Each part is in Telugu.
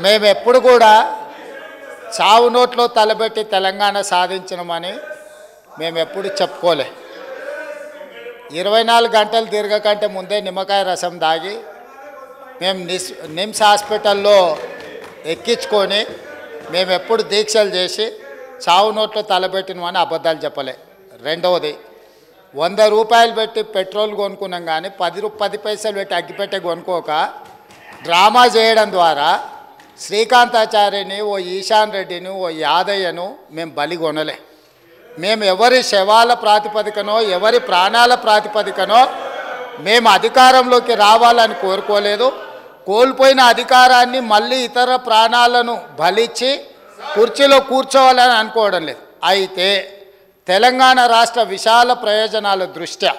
మేము ఎప్పుడు కూడా చావు నోట్లో తలబెట్టి తెలంగాణ సాధించడమని మేము ఎప్పుడు చెప్పుకోలే. 24 గంటలు తిరగకంటే ముందే నిమ్మకాయ రసం దాగి మేము నిమ్స్ హాస్పిటల్లో ఎక్కించుకొని మేము ఎప్పుడు దీక్షలు చేసి చావు నోట్లో తలబెట్టినమని అబద్ధాలు చెప్పలే. రెండవది, 100 రూపాయలు పెట్టి పెట్రోల్ కొనుక్కున్నాం కానీ 10 పైసలు పెట్టి అగ్గిపెట్టే కొనుక్కోక డ్రామా చేయడం ద్వారా శ్రీకాంతాచార్యని, ఓ ఈశాన్ రెడ్డిని, ఓ యాదయ్యను మేము బలి కొనలే. మేము ఎవరి శవాల ప్రాతిపదికనో ఎవరి ప్రాణాల ప్రాతిపదికనో మేము అధికారంలోకి రావాలని కోరుకోలేదు. కోల్పోయిన అధికారాన్ని మళ్ళీ ఇతర ప్రాణాలను బలిచ్చి కుర్చీలో కూర్చోవాలని అనుకోవడం లేదు. అయితే తెలంగాణ రాష్ట్ర విశాల ప్రయోజనాల దృష్ట్యా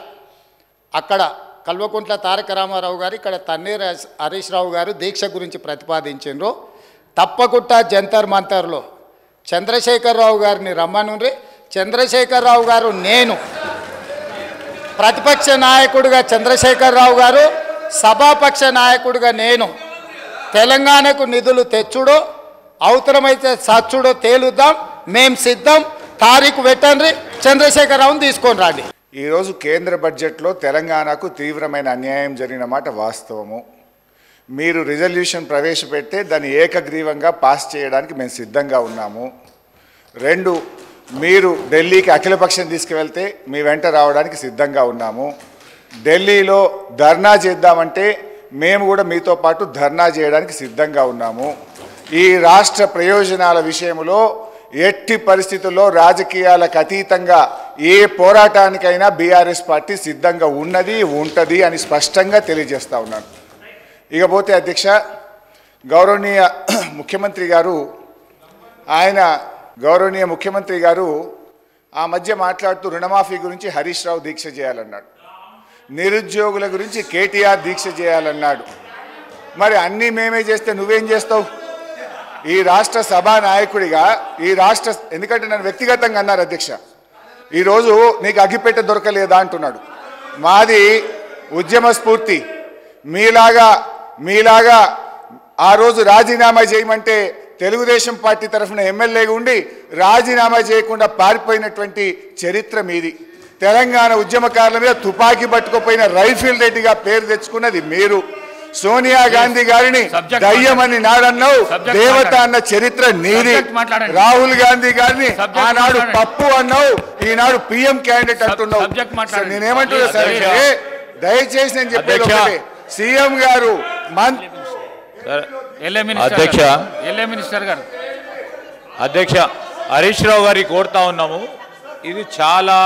అక్కడ కల్వకుంట్ల తారక రామారావు గారు, ఇక్కడ తన్నీర్ హరీష్ రావు గారు దీక్ష గురించి ప్రతిపాదించారు. తప్పకుండా జంతర్ మంతర్లో చంద్రశేఖరరావు గారిని రమ్మనుండ్రి. చంద్రశేఖరరావు గారు, నేను ప్రతిపక్ష నాయకుడిగా చంద్రశేఖరరావు గారు, సభాపక్ష నాయకుడిగా నేను తెలంగాణకు నిధులు తెచ్చుడో అవసరమైతే సచ్చుడో తేలుద్దాం. మేం సిద్ధం. తారీఖు పెట్టండి, చంద్రశేఖరరావుని తీసుకొని రండి. ఈరోజు కేంద్ర బడ్జెట్లో తెలంగాణకు తీవ్రమైన అన్యాయం జరిగిన మాట వాస్తవము. మీరు రిజల్యూషన్ ప్రవేశపెట్టే దాన్ని ఏకగ్రీవంగా పాస్ చేయడానికి మేము సిద్ధంగా ఉన్నాము. 2, మీరు ఢిల్లీకి అఖిలపక్షం తీసుకువెళ్తే మీ వెంట రావడానికి సిద్ధంగా ఉన్నాము. ఢిల్లీలో ధర్నా చేద్దామంటే మేము కూడా మీతో పాటు ధర్నా చేయడానికి సిద్ధంగా ఉన్నాము. ఈ రాష్ట్ర ప్రయోజనాల విషయంలో ఎట్టి పరిస్థితుల్లో రాజకీయాలకు అతీతంగా ఏ పోరాటానికైనా బీఆర్ఎస్ పార్టీ సిద్ధంగా ఉన్నది, ఉంటుంది అని స్పష్టంగా తెలియజేస్తూ ఉన్నాను. ఇకపోతే అధ్యక్ష, గౌరవనీయ ముఖ్యమంత్రి గారు ఆ మధ్య మాట్లాడుతూ రుణమాఫీ గురించి హరీష్ రావు దీక్ష చేయాలన్నాడు, నిరుద్యోగుల గురించి కేటీఆర్ దీక్ష చేయాలన్నాడు. మరి అన్నీ మేమే చేస్తే నువ్వేం చేస్తావు? ఈ రాష్ట్ర సభా నాయకుడిగా ఎందుకంటే నన్ను వ్యక్తిగతంగా అన్నారు అధ్యక్ష, ఈరోజు నీకు అగ్గిపెట్టె దొరకలేదా అంటున్నాడు. మాది ఉద్యమ స్ఫూర్తి. మీలాగా ఆ రోజు రాజీనామా చేయమంటే తెలుగుదేశం పార్టీ తరఫున ఎమ్మెల్యేగా ఉండి రాజీనామా చేయకుండా పారిపోయినటువంటి చరిత్ర మీది. తెలంగాణ ఉద్యమకారుల మీద తుపాకీ పట్టుకుపోయిన రైఫిల్ రెడ్డిగా పేరు తెచ్చుకున్నది మీరు. సోనియా గాంధీ గారిని దయ్యమని నాడన్నావు, దేవత అన్న చరిత్ర నీది. రాహుల్ గాంధీ గారిని ఆనాడు పప్పు అన్నావు, ఈనాడు పిఎం క్యాండిడేట్ అంటున్నావు. నేనేమంటున్నా సార్, దయచేసి నేను చెప్పేది ఒకటే, సీఎం గారు అధ్యక్ష హరీష్ రావు గారికి కోరుతా ఉన్నాము. ఇది చాలా